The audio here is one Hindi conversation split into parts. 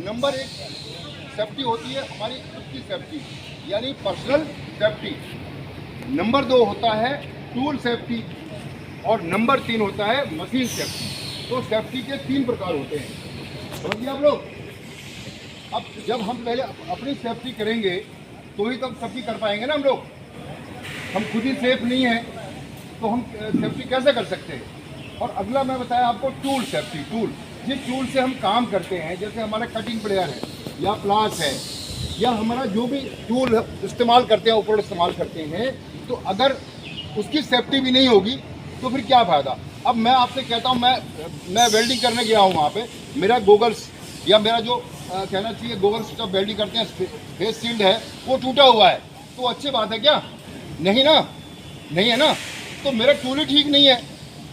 नंबर एक सेफ्टी होती है हमारी खुद की सेफ्टी, यानी पर्सनल सेफ्टी। नंबर 2 होता है टूल सेफ्टी, और नंबर 3 होता है मशीन सेफ्टी। तो सेफ्टी के 3 प्रकार होते हैं, समझिए आप लोग। अब जब हम पहले अपनी सेफ्टी करेंगे तो ही तब सबकी कर पाएंगे ना हम लोग। हम खुद ही सेफ नहीं हैं तो हम सेफ्टी कैसे कर सकते हैं। और अगला मैं बताया आपको टूल सेफ्टी। टूल, जिस टूल से हम काम करते हैं, जैसे हमारा कटिंग प्लेयर है या प्लास है या हमारा जो भी टूल इस्तेमाल करते हैं, ऊपर इस्तेमाल करते हैं, तो अगर उसकी सेफ्टी भी नहीं होगी तो फिर क्या फ़ायदा। अब मैं आपसे कहता हूँ, मैं वेल्डिंग करने गया हूँ, वहाँ पे मेरा गोगल्स या मेरा जो कहना चाहिए गोगल्स जब वेल्डिंग करते हैं फेस शील्ड है वो टूटा हुआ है, तो अच्छी बात है क्या? नहीं ना, नहीं है ना। तो मेरा टूल ही ठीक नहीं है।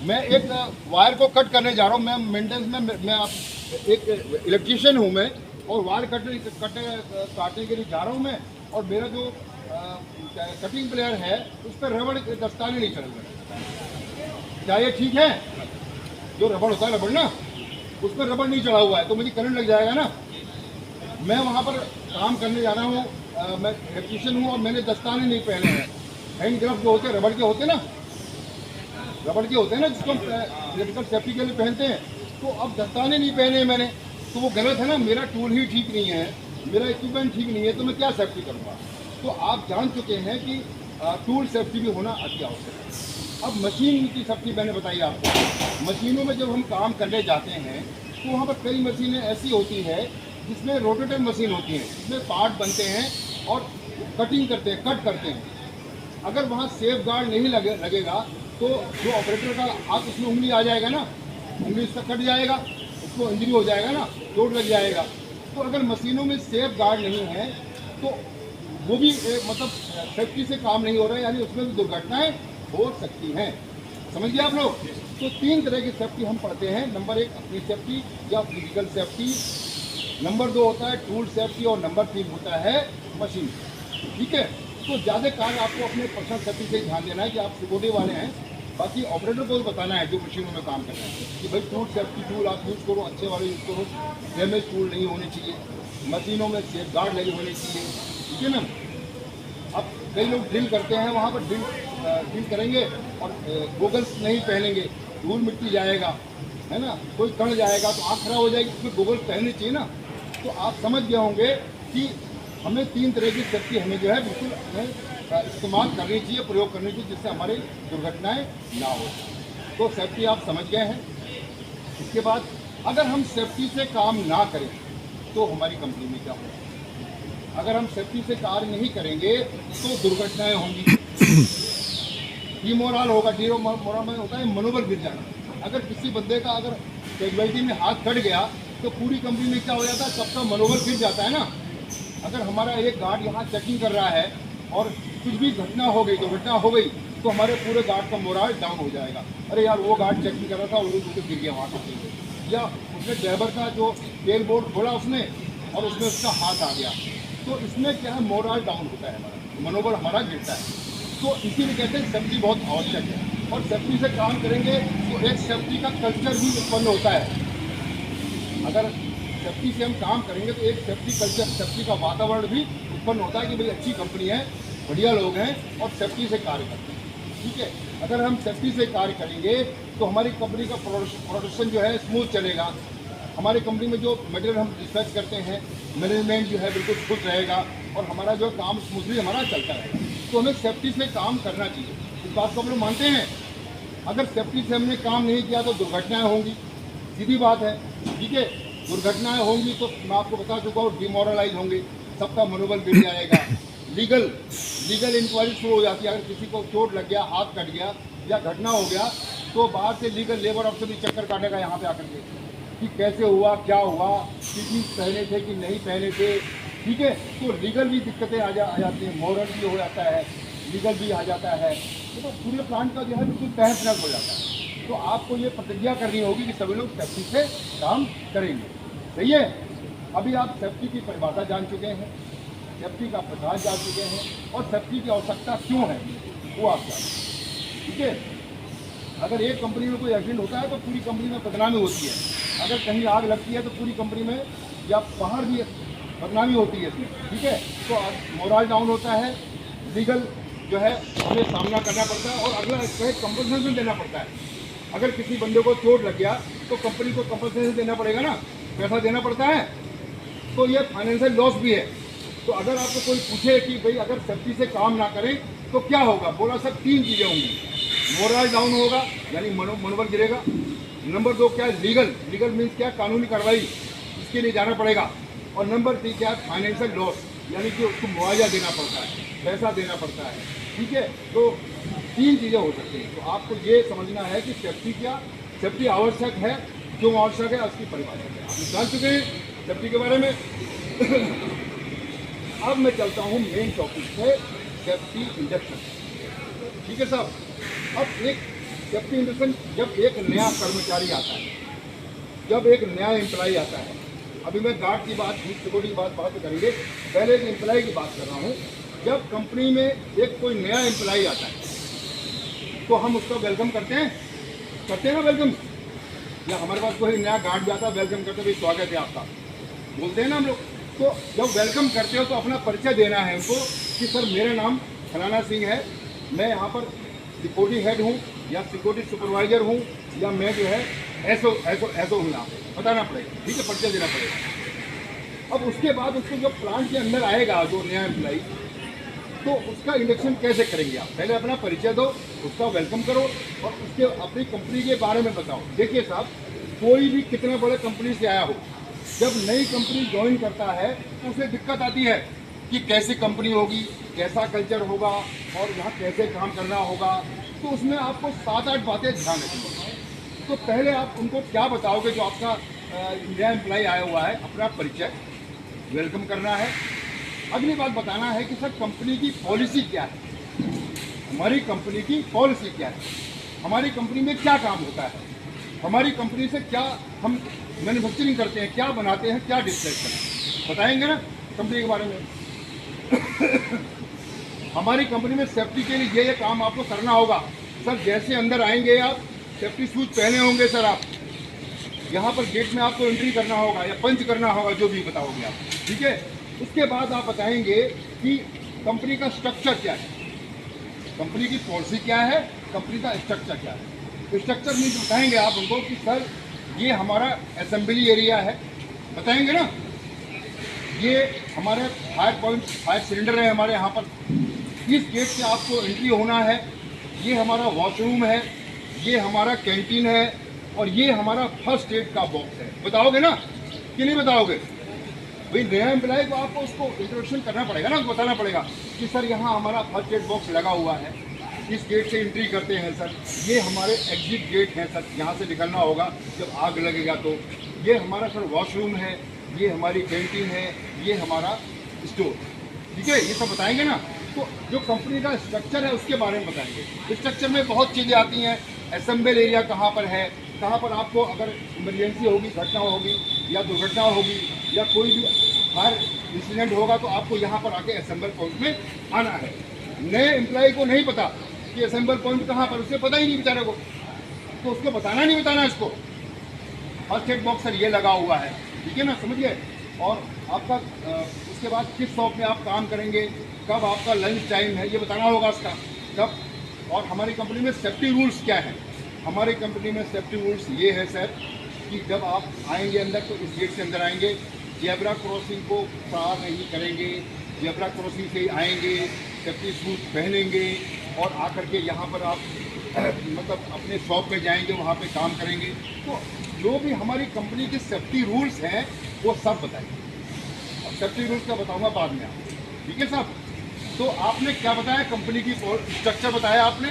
मैं एक वायर को कट करने जा रहा हूँ, मैं मेंटेनेंस में, मैं आप एक इलेक्ट्रीशियन हूँ मैं, और वायर काटने के लिए जा रहा हूँ मैं, और मेरा जो कटिंग प्लेयर है उस पर रबड़ दस्ताने नहीं चल रहे। क्या ये ठीक है? जो रबड़ होता है, रबड़ ना, उस पर रबड़ नहीं चढ़ा हुआ है तो मुझे करंट लग जाएगा ना। मैं वहाँ पर काम करने जा रहा हूँ, मैं इलेक्ट्रीशियन हूँ और मैंने दस्ताने नहीं पहने हैं। हैंड ग्लव्स जो होते हैं रबड़ के होते हैं ना, रबड़ के होते हैं ना, जिसको इलेक्ट्रिकल सेफ्टी के लिए पहनते हैं। तो अब दस्ताने नहीं पहने मैंने, तो वो गलत है ना। मेरा टूल ही ठीक नहीं है, मेरा इक्विपमेंट ठीक नहीं है, तो मैं क्या सेफ्टी करूँगा। तो आप जान चुके हैं कि टूल सेफ्टी भी होना अति आवश्यक है। अब मशीन की सेफ्टी मैंने बताई आपको। मशीनों में जब हम काम करने जाते हैं तो वहाँ पर कई मशीनें ऐसी होती है जिसमें रोटेटर मशीन होती है, जिसमें पार्ट बनते हैं और कटिंग करते हैं, कट करते हैं। अगर वहाँ सेफ गार्ड नहीं लगेगा तो जो ऑपरेटर का हाथ, उसमें उंगली आ जाएगा ना, उंगली उसका कट जाएगा, उसको इंजरी हो जाएगा ना, चोट लग जाएगा। तो अगर मशीनों में सेफ गार्ड नहीं है तो वो भी मतलब सेफ्टी से काम नहीं हो रहा है, यानी उसमें भी दुर्घटनाएं हो सकती हैं। समझ गए आप लोग। तो 3 तरह की सेफ्टी हम पढ़ते हैं। नंबर 1 अपनी सेफ्टी या फिजिकल सेफ्टी, नंबर 2 होता है टूल सेफ्टी, और नंबर 3 होता है मशीन। ठीक है। तो ज़्यादा कार्य आपको अपने पर्सनल सेफ्टी से ध्यान देना है कि आप सिक्योरिटी वाले हैं। बाकी ऑपरेटर को भी बताना है जो मशीनों में काम कर रहे हैं कि भाई टूल सेफ्टी टूल आप यूज़ करो, अच्छे वाले यूज़ करो, डैमेज टूल नहीं होने चाहिए, मशीनों में सेफ गार्ड लगे होने चाहिए। ठीक है ना। अब कई लोग ड्रिल करते हैं, वहाँ पर ड्रिल करेंगे और गोगल्स नहीं पहनेंगे, धूल मिट्टी जाएगा, है ना, कोई कण जाएगा तो आँख खराब हो जाएगी, उसमें गोगल्स पहनने चाहिए ना। तो आप समझ गए होंगे कि हमें 3 तरह की सेफ्टी हमें जो है बिल्कुल हमें इस्तेमाल करनी चाहिए, प्रयोग करनी चाहिए, जिससे हमारी दुर्घटनाएं ना हो। तो सेफ्टी आप समझ गए हैं। इसके बाद अगर हम सेफ्टी से काम ना करें तो हमारी कंपनी में क्या होगा। अगर हम सेफ्टी से कार्य नहीं करेंगे तो दुर्घटनाएं होंगी, डीमोरल होगा। डीमोरल में होता है मनोबल गिर जाना। अगर किसी बंदे का अगर कैजुअलिटी में हाथ कट गया तो पूरी कंपनी में क्या हो जाता है, सबका मनोबल गिर जाता है ना। अगर हमारा एक गार्ड यहाँ चेकिंग कर रहा है और कुछ भी घटना हो गई, दुर्घटना हो गई, तो हमारे पूरे गार्ड का मोराल डाउन हो जाएगा। अरे यार, वो गार्ड चेकिंग कर रहा था, वो गिर गया वहाँ से, या उसने ड्राइवर का जो तेल बोर्ड खोला उसने और उसमें उसका हाथ आ गया, तो इसमें क्या है, मोरल डाउन होता है, हमारा मनोबल हमारा गिरता है। तो इसीलिए कहते हैं सेफ्टी बहुत आवश्यक है। और सेफ्टी से काम करेंगे तो एक सेफ्टी का कल्चर भी उत्पन्न होता है। अगर सेफ्टी से हम काम करेंगे तो एक सेफ्टी कल्चर, सेफ्टी का वातावरण भी उत्पन्न होता है कि भाई अच्छी कंपनी है, बढ़िया लोग हैं और सेफ्टी से कार्य करते हैं। ठीक है। अगर हम सेफ्टी से कार्य करेंगे तो हमारी कंपनी का प्रोडक्शन जो है स्मूथ चलेगा। हमारी कंपनी में जो मटेरियल हम डिस्पैच करते हैं, मैनेजमेंट जो है बिल्कुल खुश रहेगा और हमारा जो काम स्मूथली हमारा चलता रहेगा। तो हमें सेफ्टी से काम करना चाहिए। इस बात को हम लोग मानते हैं। अगर सेफ्टी से हमने काम नहीं किया तो दुर्घटनाएं होंगी, सीधी बात है। ठीक है। दुर्घटनाएं होंगी तो मैं आपको बता चुका हूँ, डिमोरलाइज होंगे, सबका मनोबल गिर जाएगा। लीगल इंक्वायरी शुरू हो जाती है। अगर किसी को चोट लग गया, हाथ कट गया या घटना हो गया तो बाहर से लीगल लेबर अफसर भी चक्कर काटेगा यहाँ पे आकर के कि कैसे हुआ, क्या हुआ, कितनी पहने थे कि नहीं पहने थे। ठीक है। तो लीगल भी दिक्कतें आ जाती हैं, मॉरल भी हो जाता है, लीगल भी आ जाता है। तो पूरे प्लांट का जो है बिल्कुल तहस नहस हो जाता है। तो आपको ये प्रतिज्ञा करनी होगी कि सभी लोग सेफ्टी से काम करेंगे। सही है। अभी आप सेफ्टी की परिभाषा जान चुके हैं, सेफ्टी का प्रकार जान चुके हैं और सेफ्टी की आवश्यकता क्यों है वो आप जान। ठीक है। अगर एक कंपनी में कोई एक्सीडेंट होता है तो पूरी कंपनी में बदनामी होती है। अगर कहीं आग लगती है तो पूरी कंपनी में या बाहर भी बदनामी होती है इसमें, ठीक है। तो मोरल डाउन होता है, लीगल जो है हमें सामना करना पड़ता है और अगला कंपनसेशन देना पड़ता है। अगर किसी बंदे को चोट लग गया तो कंपनी को कंपनसेशन देना पड़ेगा ना, पैसा देना पड़ता है। तो ये फाइनेंशियल लॉस भी है। तो अगर आपको कोई पूछे कि भाई अगर सेफ्टी से काम ना करें तो क्या होगा, बोला सर 3 चीज़ें होंगी। मोरल डाउन होगा यानी मनोबल गिरेगा। नंबर 2 क्या है, लीगल मीन्स क्या, कानूनी कार्रवाई, इसके लिए जाना पड़ेगा। और नंबर 3 क्या है, फाइनेंशियल लॉस, यानी कि उसको मुआवजा देना पड़ता है, पैसा देना पड़ता है, ठीक है। तो 3 चीज़ें हो सकती हैं। तो आपको ये समझना है कि सेफ्टी आवश्यक है, क्यों आवश्यक है, उसकी परिभाषा है। आप जान चुके हैं सेफ्टी के बारे में। अब मैं चलता हूँ मेन टॉपिक है, सेफ्टी इंडक्शन, ठीक है साहब। अब एक सेफ्टी इंडक्शन, जब एक नया कर्मचारी आता है, जब एक नया एम्प्लॉय आता है, अभी मैं गार्ड की बात, सिक्योरिटी की बात करेंगे, पहले एक एम्प्लॉय की बात कर रहा हूँ। जब कंपनी में एक कोई नया एम्प्लॉय आता है तो हम उसका वेलकम करते हैं ना वेलकम, या हमारे पास कोई नया गार्ड भी आता है वेलकम करते हैं, भाई स्वागत है आपका, बोलते हैं ना हम लोग। तो जब वेलकम करते हो तो अपना परिचय देना है उनको कि सर मेरा नाम फलाना सिंह है, मैं यहाँ पर सिक्योरिटी हेड हूँ या सिक्योरिटी सुपरवाइजर हूँ, या मैं जो है ऐसो हूँ, यहाँ पे बताना पड़ेगा, ठीक है, परिचय देना पड़ेगा। अब उसके बाद उसको जब प्लांट के अंदर आएगा जो नया एम्प्लॉई, तो उसका इंडक्शन कैसे करेंगे आप, पहले अपना परिचय दो, उसका वेलकम करो और उसके अपनी कंपनी के बारे में बताओ। देखिए साहब, कोई भी कितने बड़े कंपनी से आया हो, जब नई कंपनी ज्वाइन करता है तो उसे दिक्कत आती है कि कैसी कंपनी होगी, कैसा कल्चर होगा और यहाँ कैसे काम करना होगा। तो उसमें आपको 7-8 बातें ध्यान रखनी। तो पहले आप उनको क्या बताओगे, जो आपका नया एम्प्लॉय आया हुआ है, अपना परिचय, वेलकम करना है। अगली बात बताना है कि सर कंपनी की पॉलिसी क्या है, हमारी कंपनी की पॉलिसी क्या है, हमारी कंपनी में क्या काम होता है, हमारी कंपनी से क्या हम मैन्युफैक्चरिंग करते हैं, क्या बनाते हैं, क्या डिस्प्ले करते हैं, बताएंगे ना कंपनी के बारे में। हमारी कंपनी में सेफ्टी के लिए ये काम आपको करना होगा। सर जैसे अंदर आएंगे आप सेफ्टी शूज पहने होंगे सर, आप यहाँ पर गेट में आपको एंट्री करना होगा या पंच करना होगा, जो भी बताओगे आप, ठीक है। उसके बाद आप बताएंगे कि कंपनी का स्ट्रक्चर क्या है, कंपनी की पॉलिसी क्या है, कंपनी का स्ट्रक्चर क्या है। स्ट्रक्चर मीन्स बताएंगे आप उनको कि सर ये हमारा असेंबली एरिया है, बताएंगे ना, ये हमारे फायर सिलेंडर है हमारे यहाँ पर, इस गेट से आपको एंट्री होना है, ये हमारा वॉशरूम है, ये हमारा कैंटीन है और ये हमारा फर्स्ट एड का बॉक्स है। बताओगे ना कि नहीं बताओगे? भाई नया एम्प्लॉय को आपको उसको इंट्रोडक्शन करना पड़ेगा ना, बताना पड़ेगा कि सर यहाँ हमारा फर्स्ट एड बॉक्स लगा हुआ है, इस गेट से एंट्री करते हैं सर, ये हमारे एग्जिट गेट हैं सर, यहाँ से निकलना होगा जब आग लगेगा तो, ये हमारा सर वॉशरूम है, ये हमारी कैंटीन है, ये हमारा स्टोर, ठीक है, ये सब बताएंगे ना। तो जो कंपनी का स्ट्रक्चर है उसके बारे में बताएंगे। स्ट्रक्चर में बहुत चीज़ें आती हैं, असेंबल एरिया कहाँ पर है, कहाँ पर आपको अगर इमरजेंसी होगी, घटना होगी या दुर्घटना होगी या कोई भी फायर इंसिडेंट होगा तो आपको यहाँ पर आके असेंबल पॉइंट में आना है। नए एम्प्लॉय को नहीं पता कि असेंबल पॉइंट कहाँ पर, उसे पता ही नहीं बेचारे को, तो उसको बताना नहीं बताना इसको, फर्स्ट एड बॉक्स सर ये लगा हुआ है, ठीक है ना, समझिए। और आपका उसके बाद किस शॉप में आप काम करेंगे, कब आपका लंच टाइम है, ये बताना होगा उसका कब। और हमारी कंपनी में सेफ्टी रूल्स क्या है, हमारी कंपनी में सेफ्टी रूल्स ये है सर कि जब आप आएंगे अंदर तो इस गेट से अंदर आएंगे, जेब्रा क्रॉसिंग को पार नहीं करेंगे, जेब्रा क्रॉसिंग से ही आएंगे, सेफ्टी शूज पहनेंगे और आकर के यहाँ पर आप मतलब अपने शॉप में जाएंगे, वहाँ पे काम करेंगे। तो जो भी हमारी कंपनी के सेफ्टी रूल्स हैं वो सब बताएंगे, और सेफ्टी रूल्स का बताऊँगा बाद में आप, ठीक है साहब। तो आपने क्या बताया, कंपनी की स्ट्रक्चर बताया आपने,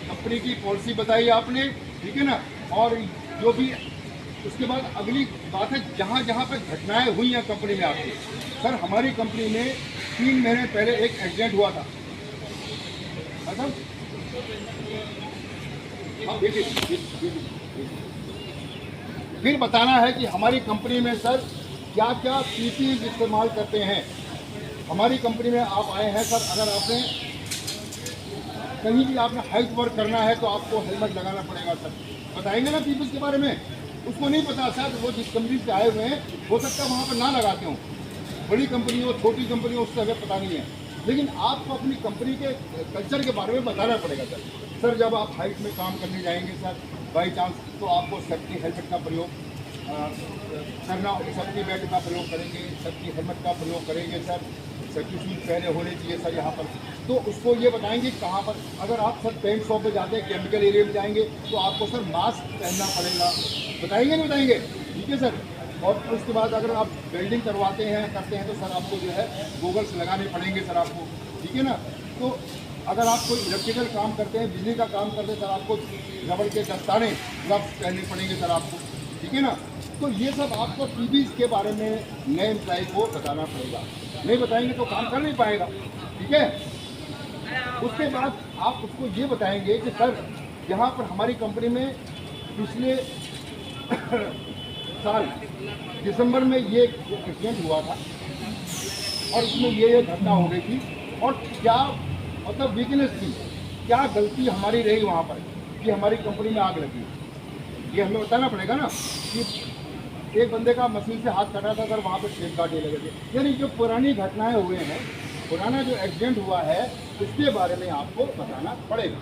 कंपनी की पॉलिसी बताई आपने, ठीक है ना। और जो भी उसके बाद अगली बात है, जहाँ जहाँ पे घटनाएं हुई हैं कंपनी में आपकी, सर हमारी कंपनी में 3 महीने पहले एक एक्सीडेंट हुआ था, अच्छा हाँ देखिए, फिर बताना है कि हमारी कंपनी में सर क्या क्या पीपी इस्तेमाल करते हैं। हमारी कंपनी में आप आए हैं सर, अगर आपने कहीं भी आपने हेल्थ वर्क करना है तो आपको हेलमेट लगाना पड़ेगा सर, बताएंगे ना पीपीज के बारे में। उसको नहीं पता शायद वो जिस कंपनी से आए हुए हैं हो सकता है वहाँ पर ना लगाते हों, बड़ी कंपनी हो छोटी कंपनी हो उससे हमें पता नहीं है, लेकिन आपको अपनी कंपनी के कल्चर के बारे में बताना पड़ेगा सर जब आप हाइट में काम करने जाएंगे सर बाई चांस तो आपको सेफ्टी हेलमेट का प्रयोग करना, सेफ्टी बेल्ट का प्रयोग करेंगे, सेफ्टी हेलमेट का प्रयोग करेंगे सर, सेफ्टी शूज पहले होने चाहिए सर यहाँ पर। तो उसको ये बताएंगे कहाँ पर, अगर आप सर पेंट शॉप पे जाते हैं केमिकल एरिया में जाएंगे तो आपको सर मास्क पहनना पड़ेगा, बताएंगे नहीं बताएंगे, ठीक है सर। और उसके बाद अगर आप वेल्डिंग करवाते हैं करते हैं तो सर आपको जो है गोगल्स लगाने पड़ेंगे सर आपको, ठीक है ना। तो अगर आप कोई इलेक्ट्रिकल काम करते हैं, बिजली का काम करते हैं सर, आपको रबड़ के दस्ताने ग्लव्स पहनने पड़ेंगे सर आपको, ठीक है ना। तो ये सब आपको टीबीज के बारे में नए एम्प्लॉय को बताना पड़ेगा, नहीं बताएंगे तो काम कर नहीं पाएगा, ठीक है। उसके बाद आप उसको ये बताएंगे कि सर यहाँ पर हमारी कंपनी में पिछले साल दिसंबर में ये एक्सीडेंट हुआ था और इसमें ये घटना हो गई थी, और क्या मतलब वीकनेस थी, क्या गलती हमारी रही वहाँ पर कि हमारी कंपनी में आग लगी, ये हमें बताना पड़ेगा ना। कि एक बंदे का मशीन से हाथ कटा था सर, वहाँ पे सेफ गार्ड लगे थे, यानी जो पुरानी घटनाएं हुए हैं, पुराना जो एक्सीडेंट हुआ है उसके बारे में आपको बताना पड़ेगा।